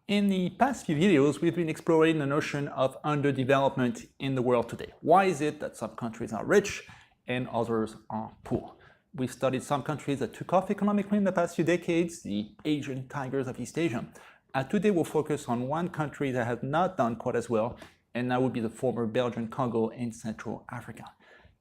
In the past few videos, we've been exploring the notion of underdevelopment in the world today. Why is it that some countries are rich and others are poor? We've studied some countries that took off economically in the past few decades, the Asian tigers of East Asia. Today we'll focus on one country that has not done quite as well, and that would be the former Belgian Congo in Central Africa.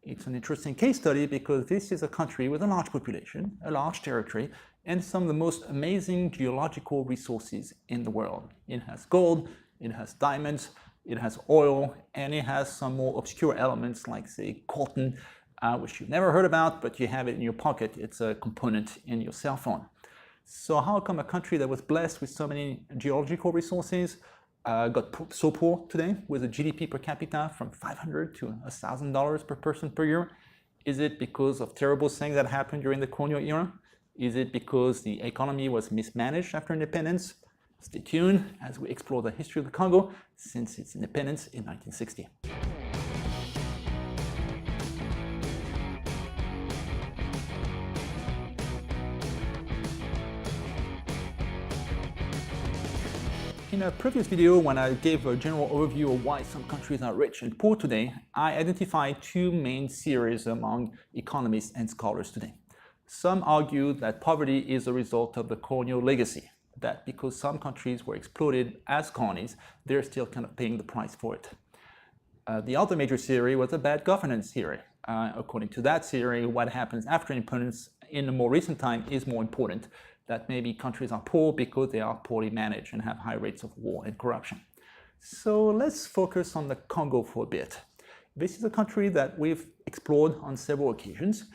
It's an interesting case study because this is a country with a large population, a large territory, and some of the most amazing geological resources in the world. It has gold, it has diamonds, it has oil, and it has some more obscure elements like, say, coltan, which you've never heard about, but you have it in your pocket. It's a component in your cell phone. So how come a country that was blessed with so many geological resources got so poor today with a GDP per capita from $500 to $1,000 per person per year? Is it because of terrible things that happened during the colonial era? Is it because the economy was mismanaged after independence? Stay tuned as we explore the history of the Congo since its independence in 1960. In a previous video, when I gave a general overview of why some countries are rich and poor today, I identified two main theories among economists and scholars today. Some argue that poverty is a result of the colonial legacy, that because some countries were exploited as colonies, they're still kind of paying the price for it. The other major theory was a bad governance theory. According to that theory, what happens after independence in the more recent time is more important, that maybe countries are poor because they are poorly managed and have high rates of war and corruption. So let's focus on the Congo for a bit. This is a country that we've explored on several occasions,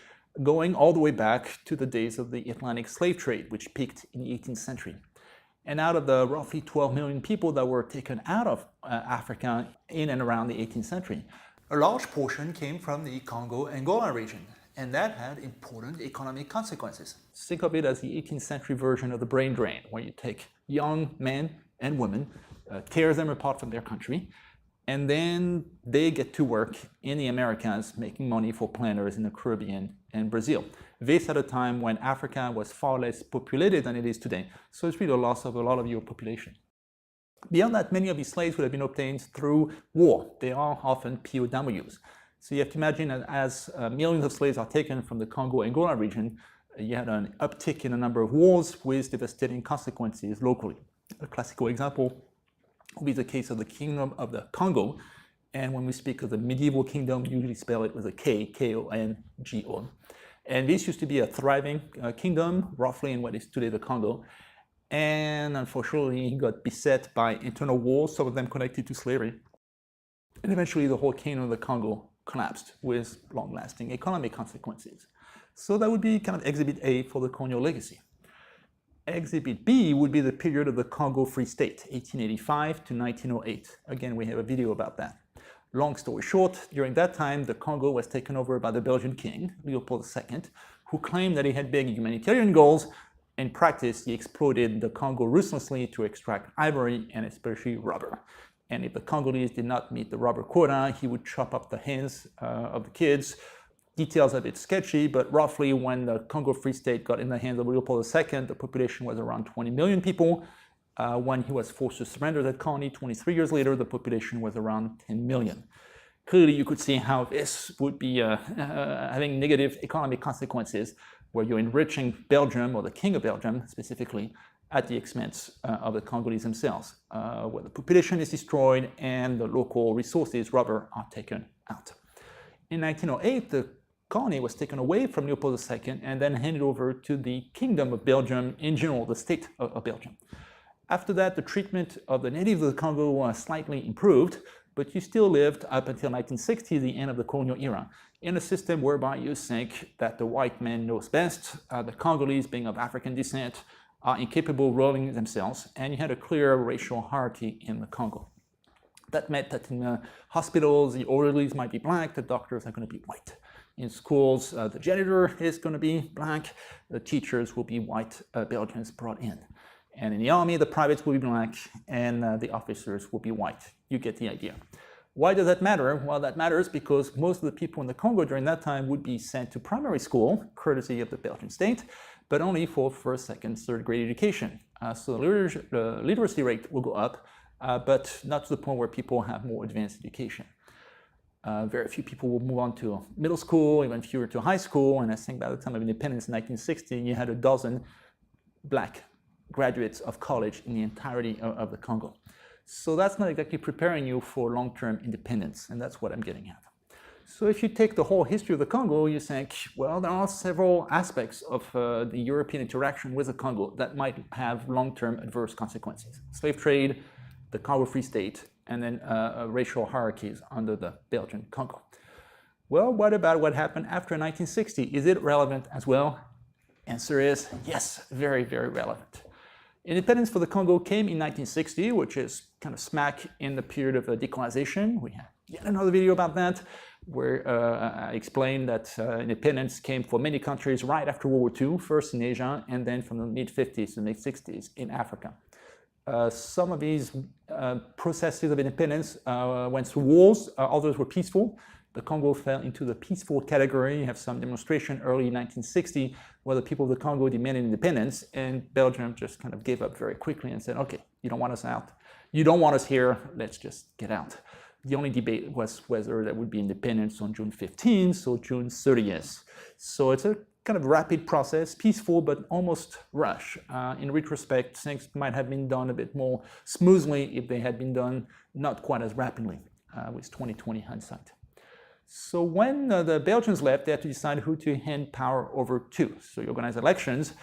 going all the way back to the days of the Atlantic slave trade, which peaked in the 18th century. And out of the roughly 12 million people that were taken out of Africa in and around the 18th century, a large portion came from the Congo-Angola region, and that had important economic consequences. Think of it as the 18th century version of the brain drain, where you take young men and women, tear them apart from their country, and then they get to work in the Americas making money for planters in the Caribbean and Brazil. This at a time when Africa was far less populated than it is today, so it's really a loss of a lot of your population. Beyond that, many of these slaves would have been obtained through war. They are often POWs. So you have to imagine that as millions of slaves are taken from the Congo-Angola region, you had an uptick in the number of wars with devastating consequences locally. A classical example will be the case of the Kingdom of the Congo. And when we speak of the medieval kingdom, we usually spell it with a K, K-O-N-G-O. And this used to be a thriving kingdom, roughly in what is today the Congo. And unfortunately, he got beset by internal wars, some of them connected to slavery. And eventually, the whole Kingdom of the Congo collapsed with long-lasting economic consequences. So that would be kind of Exhibit A for the colonial legacy. Exhibit B would be the period of the Congo Free State, 1885 to 1908. Again, we have a video about that. Long story short, during that time, the Congo was taken over by the Belgian king, Leopold II, who claimed that he had big humanitarian goals. In practice, he exploited the Congo ruthlessly to extract ivory and especially rubber. And if the Congolese did not meet the rubber quota, he would chop up the hands of the kids. Details are a bit sketchy, but roughly when the Congo Free State got in the hands of Leopold II, the population was around 20 million people. When he was forced to surrender that colony 23 years later, the population was around 10 million. Clearly, you could see how this would be having negative economic consequences, where you're enriching Belgium, or the King of Belgium specifically, at the expense of the Congolese themselves, where the population is destroyed and the local resources, rubber, are taken out. In 1908, the colony was taken away from Leopold II and then handed over to the Kingdom of Belgium, in general, the state of Belgium. After that, the treatment of the natives of the Congo was slightly improved, but you still lived up until 1960, the end of the colonial era, in a system whereby you think that the white man knows best, the Congolese, being of African descent, are incapable of ruling themselves, and you had a clear racial hierarchy in the Congo. That meant that in the hospitals, the orderlies might be black, the doctors are going to be white. In schools, the janitor is going to be black, the teachers will be white Belgians brought in. And in the army, the privates will be black, and the officers will be white. You get the idea. Why does that matter? Well, that matters because most of the people in the Congo during that time would be sent to primary school, courtesy of the Belgian state, but only for first, second, third grade education. So the literacy rate will go up, but not to the point where people have more advanced education. Very few people will move on to middle school, even fewer to high school, and I think by the time of independence in 1960, you had a dozen black graduates of college in the entirety of the Congo. So that's not exactly preparing you for long-term independence, and that's what I'm getting at. So if you take the whole history of the Congo, you think, well, there are several aspects of the European interaction with the Congo that might have long-term adverse consequences. Slave trade, the Congo Free State, and then racial hierarchies under the Belgian Congo. Well, what about what happened after 1960? Is it relevant as well? Answer is yes, very, very relevant. Independence for the Congo came in 1960, which is kind of smack in the period of decolonization. We have yet another video about that, where I explained that independence came for many countries right after World War II, first in Asia, and then from the mid-50s to the mid-60s in Africa. Some of these processes of independence went through wars, others were peaceful. The Congo fell into the peaceful category. You have some demonstration early 1960 where the people of the Congo demanded independence, and Belgium just kind of gave up very quickly and said, okay, you don't want us out. You don't want us here, let's just get out. The only debate was whether there would be independence on June 15th or June 30th. So it's a kind of rapid process, peaceful but almost rush. In retrospect, things might have been done a bit more smoothly if they had been done not quite as rapidly with 2020 hindsight. So when the Belgians left, they had to decide who to hand power over to. So you organize elections,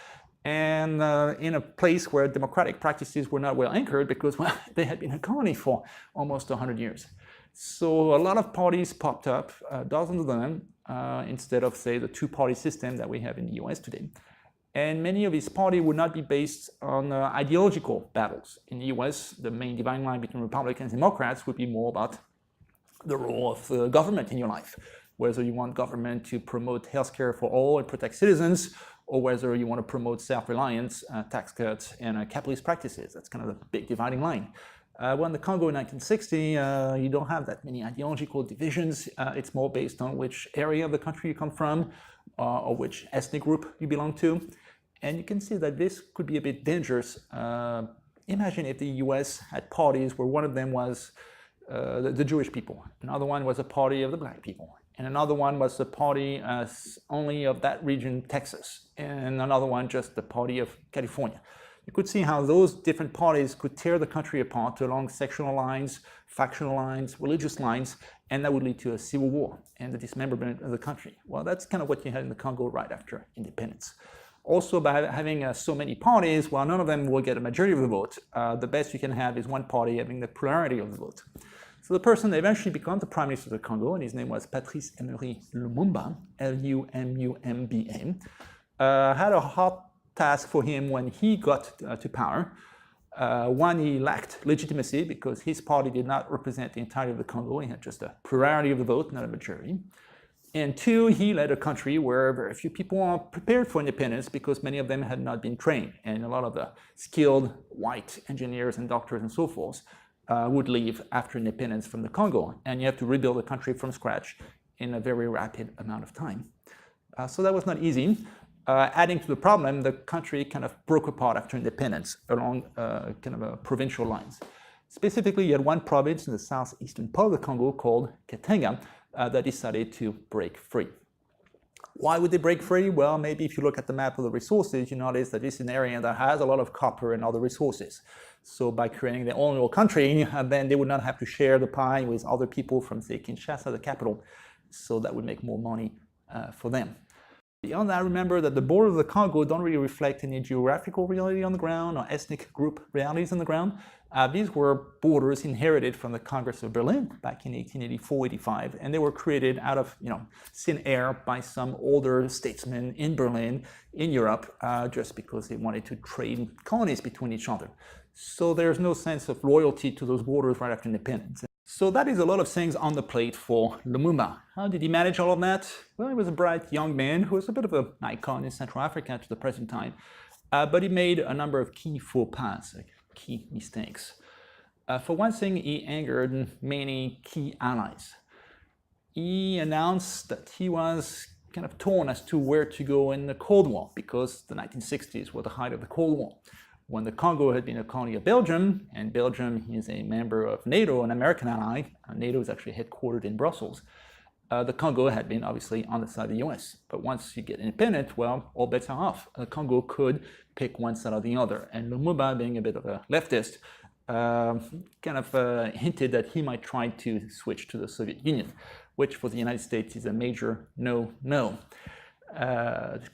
and in a place where democratic practices were not well anchored because, well, they had been a colony for almost 100 years. So a lot of parties popped up, dozens of them, instead of, say, the two-party system that we have in the US today. And many of these parties would not be based on ideological battles. In the US, the main dividing line between Republicans and Democrats would be more about the role of the government in your life, whether you want government to promote healthcare for all and protect citizens, or whether you want to promote self-reliance, tax cuts, and capitalist practices. That's kind of the big dividing line. Well, in the Congo in 1960, you don't have that many ideological divisions. It's more based on which area of the country you come from, or which ethnic group you belong to. And you can see that this could be a bit dangerous. Imagine if the US had parties where one of them was the Jewish people, another one was a party of the black people, and another one was the party only of that region, Texas, and another one just the party of California. You could see how those different parties could tear the country apart along sectional lines, factional lines, religious lines, and that would lead to a civil war and the dismemberment of the country. Well, that's kind of what you had in the Congo right after independence. Also, by having so many parties, while none of them will get a majority of the vote, the best you can have is one party having the plurality of the vote. So the person that eventually became the prime minister of the Congo, and his name was Patrice Emery Lumumba, L-U-M-U-M-B-A, had a hard task for him when he got to power. One, he lacked legitimacy because his party did not represent the entirety of the Congo. He had just a plurality of the vote, not a majority. And two, he led a country where very few people are prepared for independence because many of them had not been trained. And a lot of the skilled white engineers and doctors and so forth would leave after independence from the Congo. And you have to rebuild the country from scratch in a very rapid amount of time. So that was not easy. Adding to the problem, the country kind of broke apart after independence along kind of provincial lines. Specifically, you had one province in the southeastern part of the Congo called Katanga that decided to break free. Why would they break free? Well, maybe if you look at the map of the resources, you notice that this is an area that has a lot of copper and other resources. So by creating their own little country, then they would not have to share the pie with other people from, say, Kinshasa, the capital. So that would make more money for them. Beyond that, remember that the borders of the Congo don't really reflect any geographical reality on the ground or ethnic group realities on the ground. These were borders inherited from the Congress of Berlin back in 1884-85, and they were created out of thin air by some older statesmen in Berlin, in Europe, just because they wanted to trade colonies between each other. So there's no sense of loyalty to those borders right after independence. So that is a lot of things on the plate for Lumumba. How did he manage all of that? Well, he was a bright young man who was a bit of an icon in Central Africa to the present time, but he made a number of key faux pas, key mistakes. For one thing, he angered many key allies. He announced that he was kind of torn as to where to go in the Cold War because the 1960s were the height of the Cold War. When the Congo had been a colony of Belgium, and Belgium is a member of NATO, an American ally, NATO is actually headquartered in Brussels, the Congo had been obviously on the side of the US. But once you get independent, well, all bets are off. The Congo could pick one side or the other. And Lumumba, being a bit of a leftist, hinted that he might try to switch to the Soviet Union, which for the United States is a major no-no.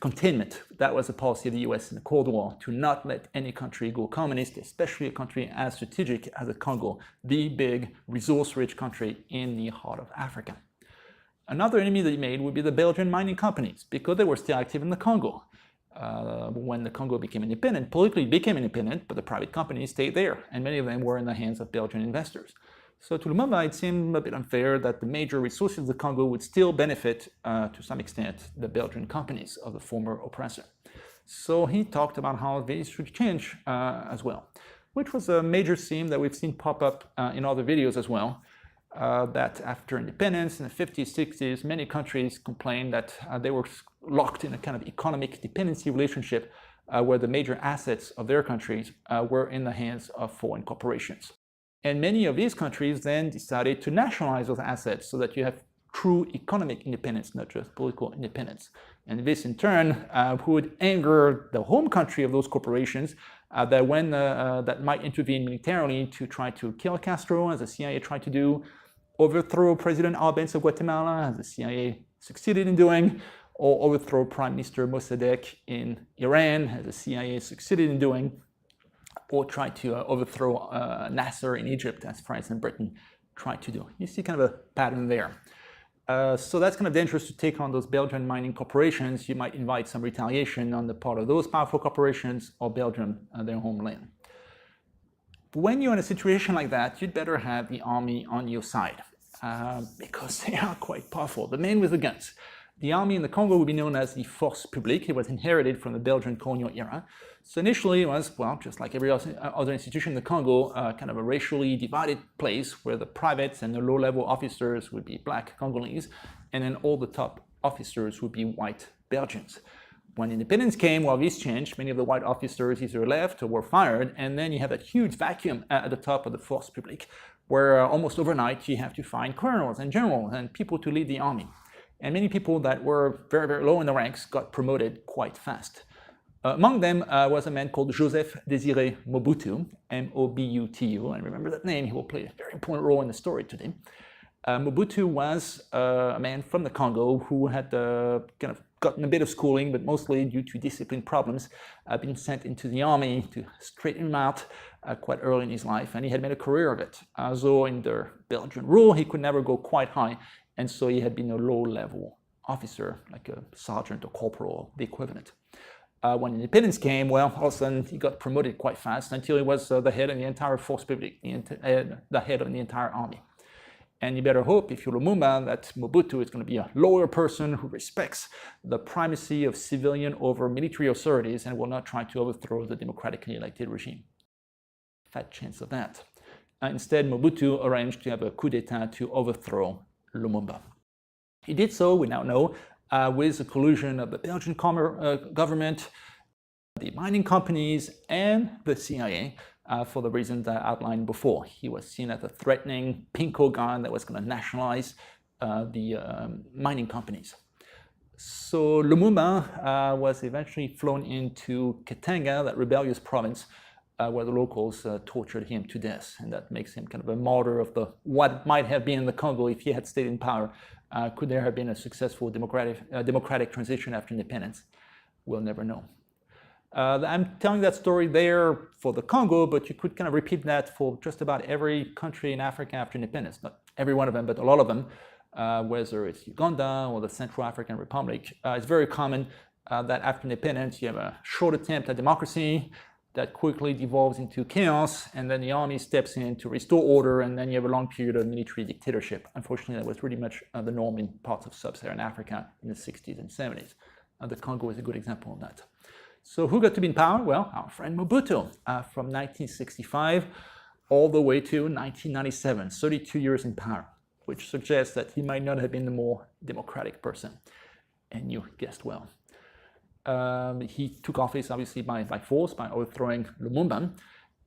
Containment, that was the policy of the US in the Cold War, to not let any country go communist, especially a country as strategic as the Congo, the big resource-rich country in the heart of Africa. Another enemy that he made would be the Belgian mining companies, because they were still active in the Congo. When the Congo became independent, politically it became independent, but the private companies stayed there, and many of them were in the hands of Belgian investors. So to Lumumba, it seemed a bit unfair that the major resources of the Congo would still benefit, to some extent, the Belgian companies of the former oppressor. So he talked about how this should change as well, which was a major theme that we've seen pop up in other videos as well. That after independence in the 50s, 60s, many countries complained that they were locked in a kind of economic dependency relationship where the major assets of their countries were in the hands of foreign corporations. And many of these countries then decided to nationalize those assets so that you have true economic independence, not just political independence. And this in turn would anger the home country of those corporations that might intervene militarily to try to kill Castro, as the CIA tried to do, overthrow President Arbenz of Guatemala, as the CIA succeeded in doing, or overthrow Prime Minister Mossadegh in Iran, as the CIA succeeded in doing, or try to overthrow Nasser in Egypt, as France and Britain tried to do. You see kind of a pattern there. So that's kind of dangerous to take on those Belgian mining corporations. You might invite some retaliation on the part of those powerful corporations or Belgium, their homeland. When you're in a situation like that, you'd better have the army on your side because they are quite powerful, the men with the guns. The army in the Congo would be known as the Force Publique. It was inherited from the Belgian colonial era. So initially it was, well, just like every other institution in the Congo, kind of a racially divided place where the privates and the low-level officers would be black Congolese, and then all the top officers would be white Belgians. When independence came, well, this changed. Many of the white officers either left or were fired, and then you have that huge vacuum at the top of the Force Publique, where almost overnight you have to find colonels and generals and people to lead the army. And many people that were very, very low in the ranks got promoted quite fast. Among them was a man called Joseph Désiré Mobutu, M-O-B-U-T-U, and remember that name, he will play a very important role in the story today. Mobutu was a man from the Congo who had kind of gotten a bit of schooling, but mostly due to discipline problems, been sent into the army to straighten him out quite early in his life, and he had made a career of it. Though in the Belgian rule, he could never go quite high, and so he had been a low-level officer, like a sergeant or corporal, the equivalent. When independence came, well, all of a sudden he got promoted quite fast until he was the head of the entire Force Publique, the head of the entire army. And you better hope, if you're Lumumba, that Mobutu is going to be a loyal person who respects the primacy of civilian over military authorities and will not try to overthrow the democratically elected regime. Fat chance of that. Instead, Mobutu arranged to have a coup d'etat to overthrow Lumumba. He did so, we now know, with the collusion of the Belgian government, the mining companies, and the CIA, for the reasons I outlined before. He was seen as a threatening pinko guy that was going to nationalize the mining companies. So Lumumba was eventually flown into Katanga, that rebellious province, where the locals tortured him to death, and that makes him kind of a martyr of what might have been in the Congo if he had stayed in power. Could there have been a successful democratic transition after independence? We'll never know. I'm telling that story there for the Congo, but you could kind of repeat that for just about every country in Africa after independence. Not every one of them, but a lot of them, whether it's Uganda or the Central African Republic. It's very common that after independence you have a short attempt at democracy that quickly devolves into chaos, and then the army steps in to restore order, and then you have a long period of military dictatorship. Unfortunately, that was pretty much the norm in parts of sub-Saharan Africa in the 60s and 70s. The Congo is a good example of that. So who got to be in power? Well, our friend Mobutu, from 1965 all the way to 1997, 32 years in power, which suggests that he might not have been the more democratic person. And you guessed well. He took office obviously by force, by overthrowing Lumumba.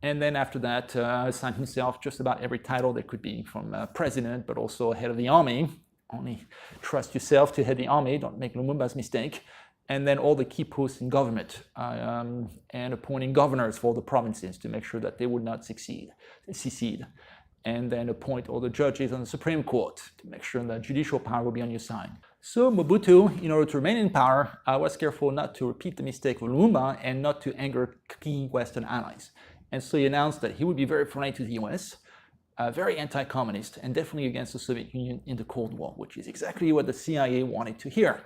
And then after that, assigned himself just about every title there could be, from president, but also head of the army. Only trust yourself to head the army, don't make Lumumba's mistake. And then all the key posts in government, and appointing governors for the provinces to make sure that they would not secede. And then appoint all the judges on the Supreme Court to make sure that judicial power will be on your side. So Mobutu, in order to remain in power, was careful not to repeat the mistake of Lumumba and not to anger key Western allies. And so he announced that he would be very friendly to the US, very anti-communist, and definitely against the Soviet Union in the Cold War, which is exactly what the CIA wanted to hear.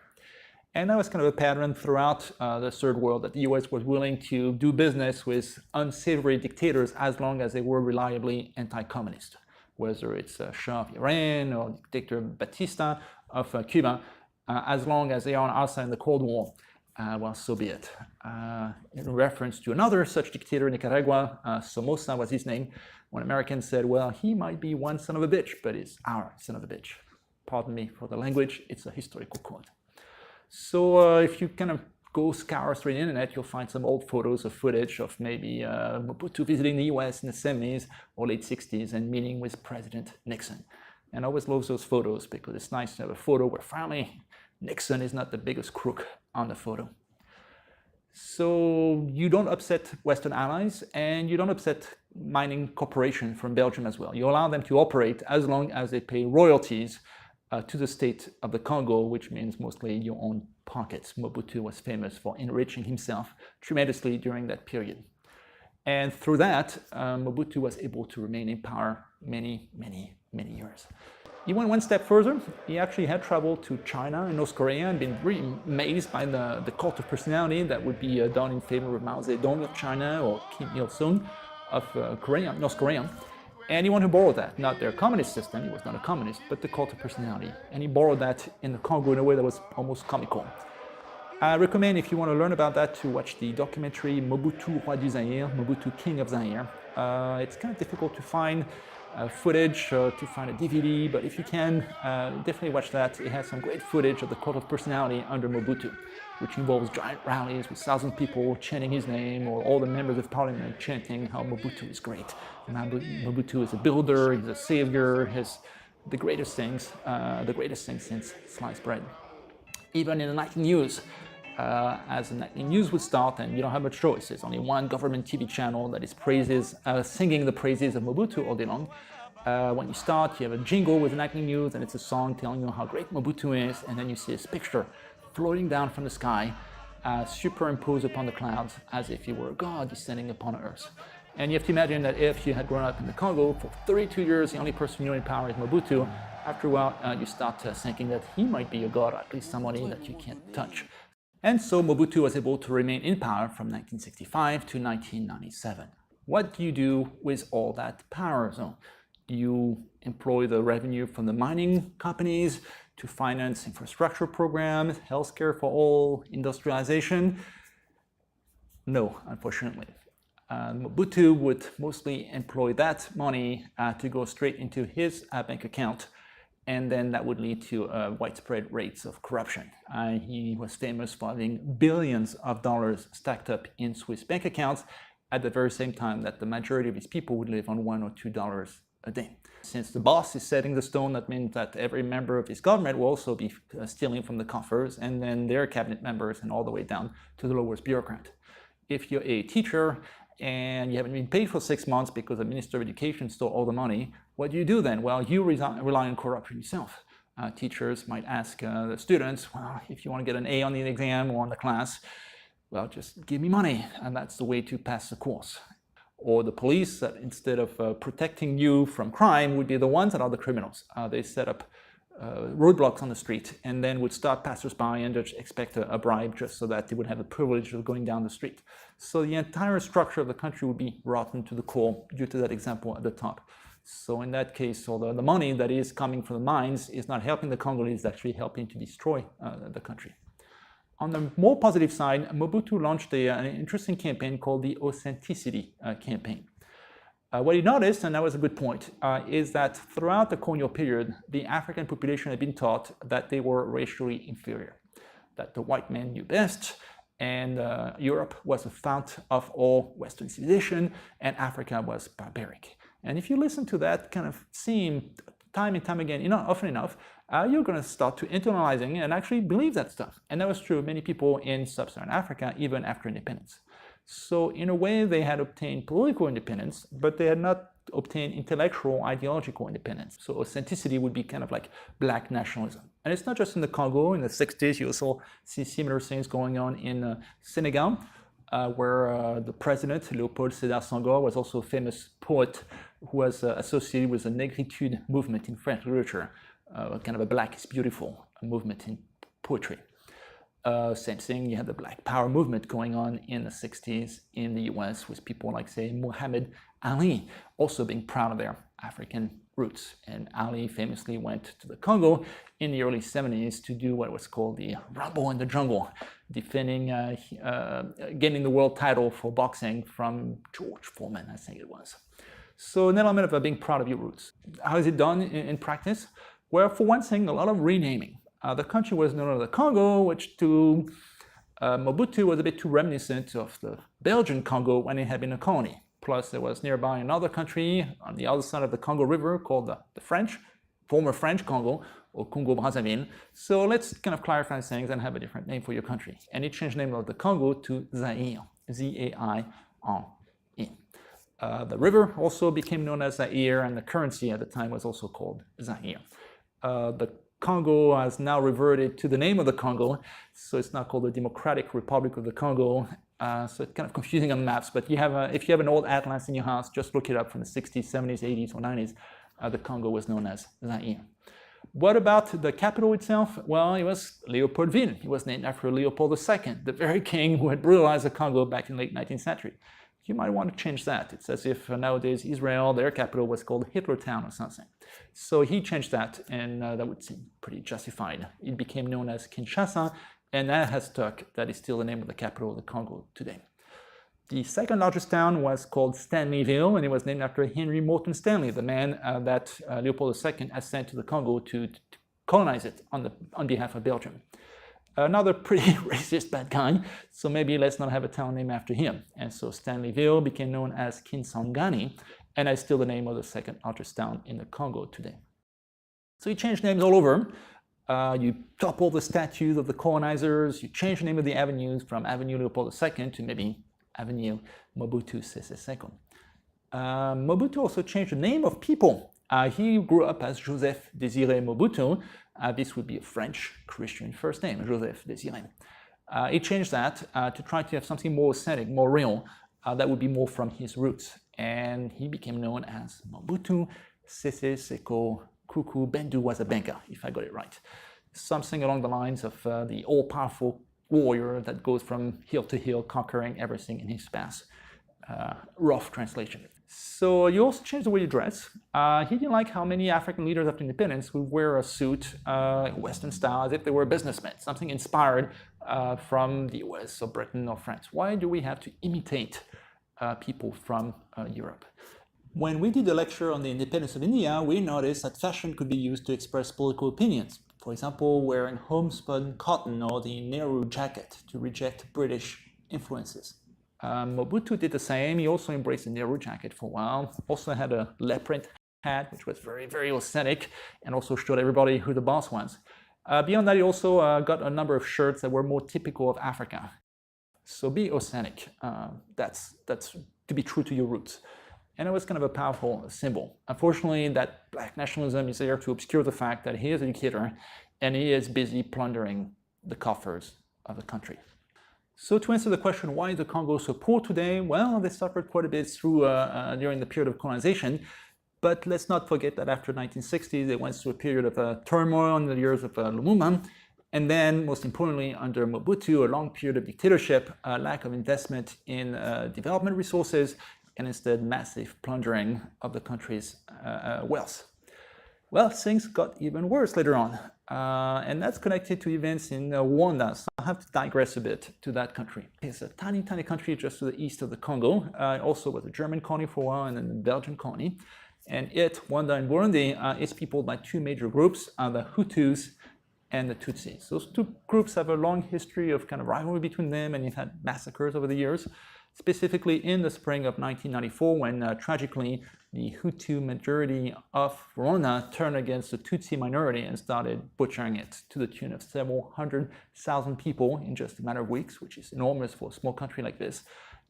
And that was kind of a pattern throughout the Third World, that the US was willing to do business with unsavory dictators as long as they were reliably anti-communist. Whether it's Shah of Iran or dictator Batista of Cuba, as long as they are on our side in the Cold War, well, so be it. In reference to another such dictator in Nicaragua, Somoza was his name, when Americans said, well, he might be one son of a bitch, but he's our son of a bitch. Pardon me for the language, it's a historical quote. So if you kind of go scour through the internet, you'll find some old photos of footage of maybe Mobutu visiting the US in the 70s or late 60s and meeting with President Nixon. And I always love those photos because it's nice to have a photo where finally Nixon is not the biggest crook on the photo. So you don't upset Western allies, and you don't upset mining corporations from Belgium as well. You allow them to operate as long as they pay royalties to the state of the Congo, which means mostly your own pockets. Mobutu was famous for enriching himself tremendously during that period. And through that, Mobutu was able to remain in power many, many, many years. He went one step further. He actually had traveled to China and North Korea and been really amazed by the cult of personality that would be done in favor of Mao Zedong of China or Kim Il-sung of North Korea. And he wanted to borrow that, not their communist system, he was not a communist, but the cult of personality. And he borrowed that in the Congo in a way that was almost comical. I recommend, if you want to learn about that, to watch the documentary Mobutu, Roi du Zaïre, Mobutu, King of Zaire. It's kind of difficult to find footage, to find a DVD, but if you can, definitely watch that. It has some great footage of the cult of personality under Mobutu, which involves giant rallies with thousands of people chanting his name, or all the members of parliament chanting how Mobutu is great. Mobutu is a builder, he's a savior, he's the greatest things since sliced bread. Even in the nightly news, as the nightly news would start, and you don't have much choice. There's only one government TV channel that is singing the praises of Mobutu all day long. When you start, you have a jingle with the nightly news, and it's a song telling you how great Mobutu is, and then you see his picture floating down from the sky, superimposed upon the clouds, as if he were a god descending upon earth. And you have to imagine that if you had grown up in the Congo for 32 years, the only person you know in power is Mobutu, after a while you start thinking that he might be a god, or at least somebody that you can't touch. And so Mobutu was able to remain in power from 1965 to 1997. What do you do with all that power? So, do you employ the revenue from the mining companies to finance infrastructure programs, healthcare for all, industrialization? No, unfortunately. Mobutu would mostly employ that money to go straight into his bank account, and then that would lead to widespread rates of corruption. He was famous for having billions of dollars stacked up in Swiss bank accounts at the very same time that the majority of his people would live on $1 or $2 a day. Since the boss is setting the stone, that means that every member of his government will also be stealing from the coffers, and then their cabinet members and all the way down to the lowest bureaucrat. If you're a teacher and you haven't been paid for 6 months because the Minister of Education stole all the money, what do you do then? Well, you rely on corruption yourself. Teachers might ask the students, well, if you want to get an A on the exam or on the class, well, just give me money, and that's the way to pass the course. Or the police, that instead of protecting you from crime, would be the ones that are the criminals. They set up roadblocks on the street and then would stop passers-by and just expect a bribe just so that they would have the privilege of going down the street. So the entire structure of the country would be rotten to the core due to that example at the top. So in that case, although the money that is coming from the mines is not helping the Congolese, it's actually helping to destroy the country. On the more positive side, Mobutu launched an interesting campaign called the Authenticity Campaign. What he noticed, and that was a good point, is that throughout the colonial period, the African population had been taught that they were racially inferior, that the white men knew best, and Europe was the fount of all Western civilization, and Africa was barbaric. And if you listen to that kind of theme time and time again, often enough, you're going to start to internalizing and actually believe that stuff. And that was true of many people in sub-Saharan Africa, even after independence. So in a way, they had obtained political independence, but they had not obtained intellectual, ideological independence. So authenticity would be kind of like black nationalism. And it's not just in the Congo. In the 60s, you also see similar things going on in Senegal, where the president, Léopold Sédar Senghor, was also a famous poet who was associated with the Negritude movement in French literature, kind of a black is beautiful movement in poetry. Same thing, you had the Black Power movement going on in the 60s in the US with people like, say, Muhammad Ali, also being proud of their African roots. And Ali famously went to the Congo in the early 70s to do what was called the Rumble in the Jungle, defending, getting the world title for boxing from George Foreman, I think it was. So an element of being proud of your roots. How is it done in practice? Well, for one thing, a lot of renaming. The country was known as the Congo, which to Mobutu was a bit too reminiscent of the Belgian Congo when it had been a colony. Plus, there was nearby another country on the other side of the Congo River called the French, former French Congo, or Congo-Brazzaville. So let's kind of clarify things and have a different name for your country. And it changed the name of the Congo to Zaire, Z-A-I-R-E. The river also became known as Zaire, and the currency at the time was also called Zaire. The Congo has now reverted to the name of the Congo, so it's now called the Democratic Republic of the Congo. So it's kind of confusing on maps, but if you have an old atlas in your house, just look it up from the 60s, 70s, 80s, or 90s. The Congo was known as Zaire. What about the capital itself? Well, it was Leopoldville. It was named after Leopold II, the very king who had brutalized the Congo back in the late 19th century. You might want to change that. It's as if nowadays Israel, their capital was called Hitlertown or something. So he changed that, and that would seem pretty justified. It became known as Kinshasa, and that has stuck. That is still the name of the capital of the Congo today. The second largest town was called Stanleyville, and it was named after Henry Morton Stanley, the man that Leopold II had sent to the Congo to colonize it on behalf of Belgium. Another pretty racist bad guy, so maybe let's not have a town named after him. And so Stanleyville became known as Kisangani, and is still the name of the second largest town in the Congo today. So you change names all over. You topple the statues of the colonizers, you change the name of the avenues from Avenue Leopold II to maybe Avenue Mobutu Sese Seko. Mobutu also changed the name of people. He grew up as Joseph Désiré Mobutu. This would be a French Christian first name, Joseph Désiré. He changed that to try to have something more authentic, more real, that would be more from his roots. And he became known as Mobutu Sese Seko Kuku Bendu Wazabenga, if I got it right. Something along the lines of the all-powerful warrior that goes from hill to hill, conquering everything in his path. Rough translation. So you also changed the way you dress. He didn't like how many African leaders after independence would wear a suit, Western style, as if they were businessmen, something inspired from the US or Britain or France. Why do we have to imitate people from Europe? When we did a lecture on the independence of India, we noticed that fashion could be used to express political opinions. For example, wearing homespun cotton or the Nehru jacket to reject British influences. Mobutu did the same. He also embraced the Nehru jacket for a while. Also had a leopard hat, which was very, very authentic, and also showed everybody who the boss was. Beyond that, he also got a number of shirts that were more typical of Africa. So be authentic. That's to be true to your roots. And it was kind of a powerful symbol. Unfortunately, that black nationalism is there to obscure the fact that he is a dictator and he is busy plundering the coffers of the country. So to answer the question, why is the Congo so poor today? Well, they suffered quite a bit through during the period of colonization. But let's not forget that after 1960, they went through a period of turmoil in the years of Lumumba. And then, most importantly, under Mobutu, a long period of dictatorship, lack of investment in development resources, and instead massive plundering of the country's wealth. Well, things got even worse later on, and that's connected to events in Rwanda. So I'll have to digress a bit to that country. It's a tiny, tiny country just to the east of the Congo. It also was a German colony for a while and then a Belgian colony. And Rwanda and Burundi, is peopled by two major groups, the Hutus and the Tutsis. Those two groups have a long history of kind of rivalry between them, and you've had massacres over the years, specifically in the spring of 1994 when, tragically, the Hutu majority of Rwanda turned against the Tutsi minority and started butchering it to the tune of several 100,000 people in just a matter of weeks, which is enormous for a small country like this.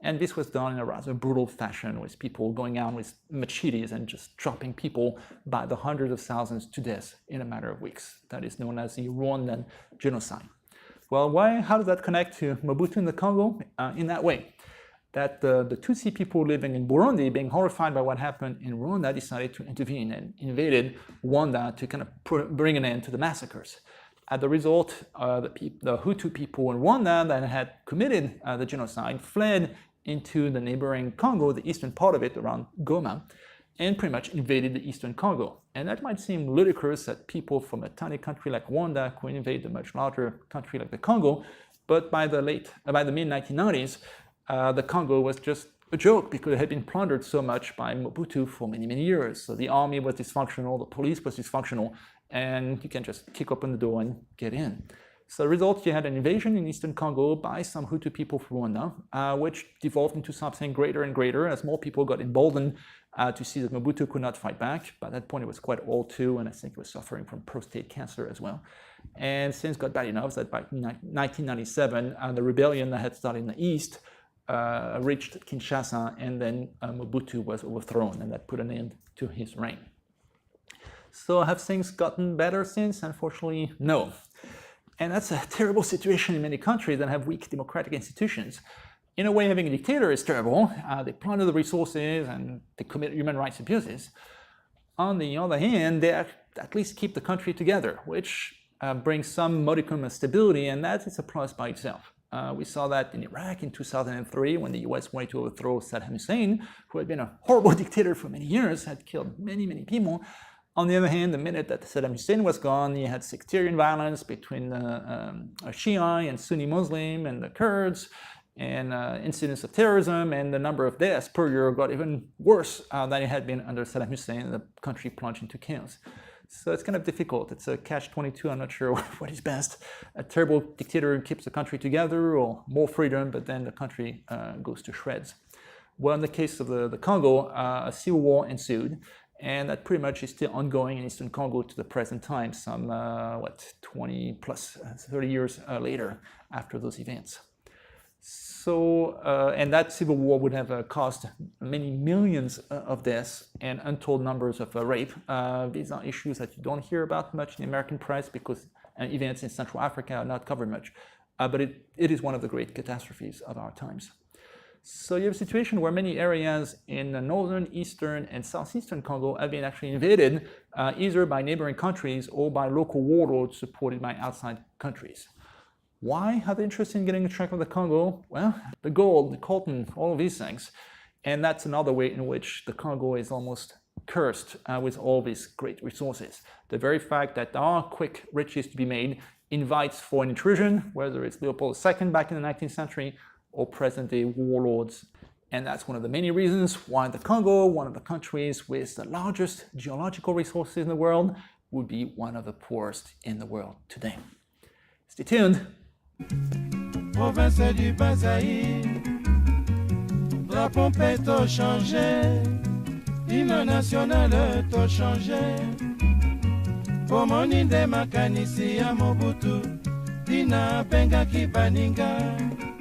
And this was done in a rather brutal fashion, with people going out with machetes and just chopping people by the hundreds of thousands to death in a matter of weeks. That is known as the Rwandan Genocide. Well, how does that connect to Mobutu in the Congo? In that way, that the Tutsi people living in Burundi, being horrified by what happened in Rwanda, decided to intervene and invaded Rwanda to kind of bring an end to the massacres. As a result, the Hutu people in Rwanda that had committed the genocide fled into the neighboring Congo, the eastern part of it around Goma, and pretty much invaded the eastern Congo. And that might seem ludicrous that people from a tiny country like Rwanda could invade a much larger country like the Congo, but by the mid-1990s, the Congo was just a joke because it had been plundered so much by Mobutu for many, many years. So the army was dysfunctional, the police was dysfunctional, and you can just kick open the door and get in. So the result, you had an invasion in eastern Congo by some Hutu people from Rwanda, which devolved into something greater and greater as more people got emboldened to see that Mobutu could not fight back. By that point, it was quite old too, and I think he was suffering from prostate cancer as well. And things got bad enough that by 1997, the rebellion that had started in the east reached Kinshasa, and then Mobutu was overthrown, and that put an end to his reign. So have things gotten better since? Unfortunately, no. And that's a terrible situation in many countries that have weak democratic institutions. In a way, having a dictator is terrible. They plunder the resources and they commit human rights abuses. On the other hand, they at least keep the country together, which brings some modicum of stability, and that is a plus by itself. We saw that in Iraq in 2003 when the US wanted to overthrow Saddam Hussein, who had been a horrible dictator for many years, had killed many, many people. On the other hand, the minute that Saddam Hussein was gone, you had sectarian violence between Shia and Sunni Muslim and the Kurds, and incidents of terrorism, and the number of deaths per year got even worse than it had been under Saddam Hussein, and the country plunged into chaos. So it's kind of difficult. It's a catch-22. I'm not sure what is best. A terrible dictator keeps the country together, or more freedom, but then the country goes to shreds. Well, in the case of the Congo, a civil war ensued, and that pretty much is still ongoing in eastern Congo to the present time, some 20 plus 30 years later after those events. So, and that civil war would have caused many millions of deaths and untold numbers of rape. These are issues that you don't hear about much in the American press because events in Central Africa are not covered much. But it is one of the great catastrophes of our times. So you have a situation where many areas in the northern, eastern, and southeastern Congo have been actually invaded either by neighboring countries or by local warlords supported by outside countries. Why are they interested in getting a track of the Congo? Well, the gold, the coltan, all of these things. And that's another way in which the Congo is almost cursed with all these great resources. The very fact that there are quick riches to be made invites for an intrusion, whether it's Leopold II back in the 19th century or present-day warlords. And that's one of the many reasons why the Congo, one of the countries with the largest geological resources in the world, would be one of the poorest in the world today. Stay tuned. Province du Bazaï, la pompe t'a changé, hymne national t'a changé. Pomoni de makanisi ya Mobutu, dina benga ki baninga.